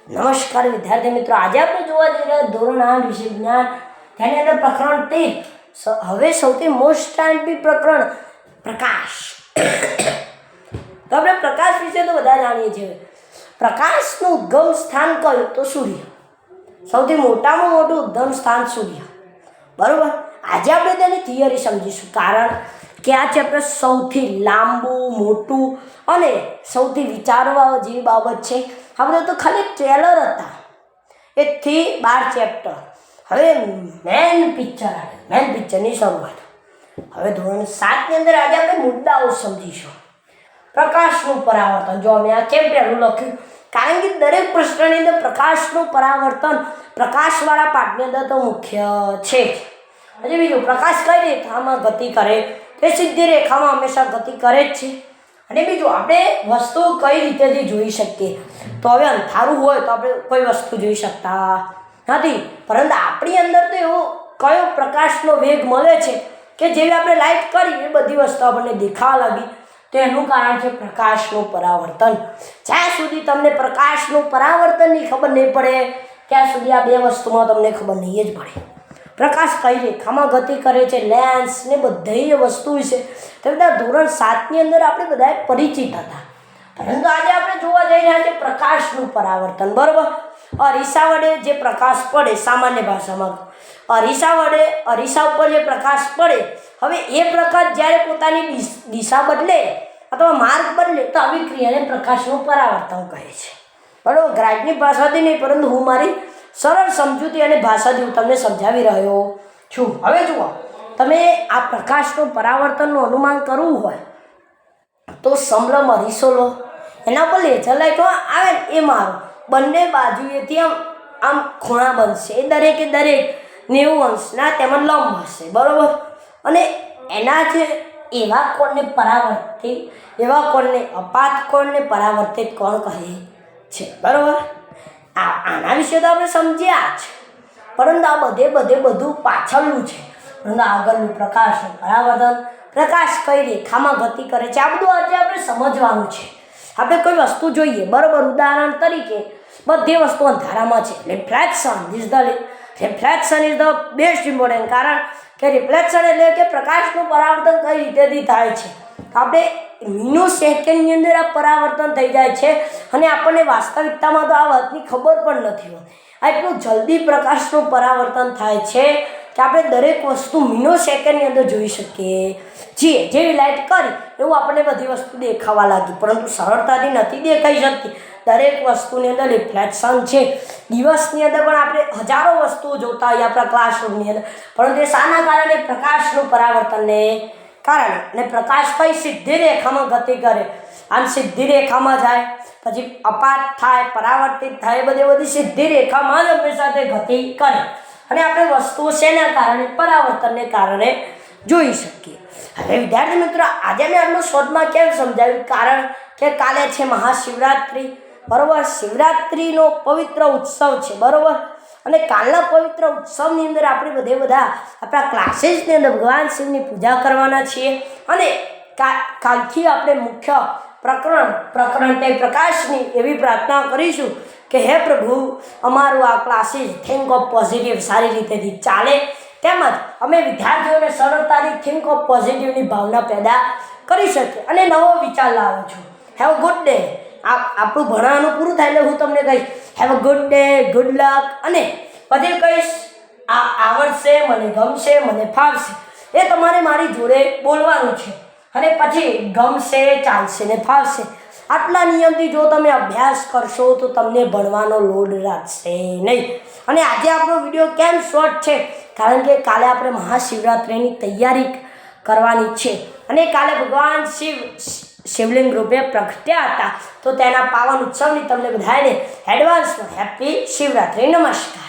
નમસ્કાર વિદ્યાર્થી મિત્રો, આજે આપણે જોવા જઈ રહ્યા ધોરણ 8 વિષય વિજ્ઞાન, તેની અંદર પ્રકરણ 13. હવે સૌથી મોસ્ટ એમ્પી પ્રકરણ પ્રકાશ. તો આપણે પ્રકાશ વિશે તો બધા જાણીએ છીએ. પ્રકાશનું ઉદ્ગમ સ્થાન કયું? તો સૂર્ય. સૌથી મોટામાં મોટું ઉદ્ગમ સ્થાન સૂર્ય, બરોબર. આજે આપણે તેની થિયરી સમજીશું, કારણ કે આ ચેપ્ટર સૌથી લાંબુ, મોટું અને સૌથી વિચારવા જેવી બાબત છે. આ બધા તો ખાલી ટ્રેલર હતા, 1 થી 12 ચેપ્ટર. હવે મેન પિક્ચરની શરૂઆત. હવે ધોરણ 7 ની અંદર આજે આપણે મુદ્દાઓ સમજીશું. પ્રકાશનું પરાવર્તન. જો મેં આ કેમ પહેલું લખ્યું, કારણ કે દરેક પ્રશ્નની અંદર પ્રકાશનું પરાવર્તન પ્રકાશવાળા પાઠની અંદર તો મુખ્ય છે. હજી બીજું, પ્રકાશ કઈ રેખામાં ગતિ કરે? તે સીધી રેખામાં હંમેશા ગતિ કરે જ છે. અને બીજું, આપણે વસ્તુ કઈ રીતેથી જોઈ શકીએ? તો હવે અંધારું હોય તો આપણે કોઈ વસ્તુ જોઈ શકતા નથી, પરંતુ આપણી અંદર તો એવો કયો પ્રકાશનો વેગ મળે છે કે જેવી આપણે લાઇટ કરી એ બધી વસ્તુ આપણને દેખાવા લાગી. તો એનું કારણ છે પ્રકાશનું પરાવર્તન. જ્યાં સુધી તમને પ્રકાશનું પરાવર્તનની ખબર નહીં પડે ત્યાં સુધી આ બે વસ્તુમાં તમને ખબર નહીં જ પડે. પ્રકાશ કઈ રેખામાં ગતિ કરે છે, લેન્સ ને બધી વસ્તુ વિશે તો બધા ધોરણ 7 ની અંદર આપણે બધા પરિચિત હતા. પરંતુ આજે આપણે જોવા જઈ રહ્યા છીએ પ્રકાશનું પરાવર્તન, બરોબર. અરીસા વડે જે પ્રકાશ પડે, સામાન્ય ભાષામાં અરીસા ઉપર જે પ્રકાશ પડે, હવે એ પ્રકાશ જ્યારે પોતાની દિશા બદલે અથવા માર્ગ બદલે તો આવી ક્રિયાને પ્રકાશનું પરાવર્તન કહે છે, બરોબર. ગ્રાહકની ભાષાથી નહીં, પરંતુ હું મારી સરળ સમજૂતી અને ભાષાથી હું તમને સમજાવી રહ્યો છું. હવે જુઓ, તમે આ પ્રકાશનું પરાવર્તનનું અનુમાન કરવું હોય તો સમલમ અરીસો લો, એના પર લેઝર લાઇટ આવે ને એ મારો, બંને બાજુએથી આમ ખૂણા બનશે. એ દરેકે દરેક 90 અંશના તેમાં લંબ હશે, બરાબર. અને એના જે એવા કોણને પરાવર્તિત, એવા કોણને અપાત કોણને પરાવર્તિત કોણ કહે છે, બરાબર. આના વિશે તો આપણે સમજ્યા જ, પરંતુ આ બધું પાછળનું છે. પરંતુ આગળનું પ્રકાશનું પરાવર્તન, પ્રકાશ કઈ રેખામાં ગતિ કરે છે, આ બધું આજે આપણે સમજવાનું છે. આપણે કોઈ વસ્તુ જોઈએ, બરાબર. ઉદાહરણ તરીકે બધી વસ્તુ અંધારામાં છે. Reflection is the best important, કારણ કે રિફ્લેક્શન એટલે કે પ્રકાશનું પરાવર્તન કઈ રીતેથી થાય છે. આપણે મિનો સેકન્ડની અંદર આ પરાવર્તન થઈ જાય છે અને આપણને વાસ્તવિકતામાં તો આ વાતની ખબર પણ નથી હોતી. આ એટલું જલ્દી પ્રકાશનું પરાવર્તન થાય છે કે આપણે દરેક વસ્તુ મિનો સેકન્ડની અંદર જોઈ શકીએ છીએ. જેવી લાઇટ કરી એવું આપણને બધી વસ્તુ દેખાવા લાગી, પરંતુ સરળતાથી નથી દેખાઈ શકતી. દરેક વસ્તુની અંદર રિફ્લેક્શન છે. દિવસની અંદર પણ આપણે હજારો વસ્તુઓ જોતા હોઈએ આપણા ક્લાસરૂમની અંદર, પરંતુ એ શાના કારણે? પ્રકાશનું પરાવર્તનને કારણે. અને પ્રકાશ કઈ સીધી રેખામાં ગતિ કરે, આમ સીધી રેખામાં જાય, પછી અપાત થાય, પરાવર્તિત થાય, બધી સીધી રેખામાં જ હંમેશા તે ગતિ કરે. અને આપણે વસ્તુઓ શેના કારણે? પરાવર્તનને કારણે જોઈ શકીએ. હવે વિદ્યાર્થી મિત્રો, આજે મેં આટલું શોર્ટમાં કેમ સમજાવ્યું? કારણ કે કાલે છે મહાશિવરાત્રિ, બરાબર. શિવરાત્રિનો પવિત્ર ઉત્સવ છે, બરાબર. અને કાલના પવિત્ર ઉત્સવની અંદર આપણે બધા આપણા ક્લાસીસની અંદર ભગવાન શિવની પૂજા કરવાના છીએ. અને કાલથી આપણે મુખ્ય પ્રકરણ તે પ્રકાશની એવી પ્રાર્થના કરીશું કે હે પ્રભુ, અમારું આ ક્લાસીસ થિંક ઓફ પોઝિટિવ સારી રીતેથી ચાલે, તેમજ અમે વિદ્યાર્થીઓને સરળતાથી થિંક ઓફ પોઝિટિવની ભાવના પેદા કરી શકીએ અને નવો વિચાર લાવું છું. Have a good day. આપણું ભણવાનું પૂરું થાય એટલે હું તમને કહીશ have a good day, good luck, અને પછી કહીશ આ આવડશે, મને ગમશે, મને ફાવશે. એ તમારે મારી જોડે બોલવાનું છે. અને પછી ગમશે, ચાલશે ને ફાવશે. આટલા નિયમથી જો તમે અભ્યાસ કરશો તો તમને ભણવાનો લોડ રાખશે નહીં. અને આજે આપણો વિડીયો કેમ શોર્ટ છે? કારણ કે કાલે આપણે મહાશિવરાત્રિની તૈયારી કરવાની છે અને કાલે ભગવાન શિવલિંગ રૂપે પ્રગટ્યા હતા. તો તેના પાવન ઉત્સવની તમને બધાને એડવાન્સમાં હેપી શિવરાત્રિ. નમસ્કાર.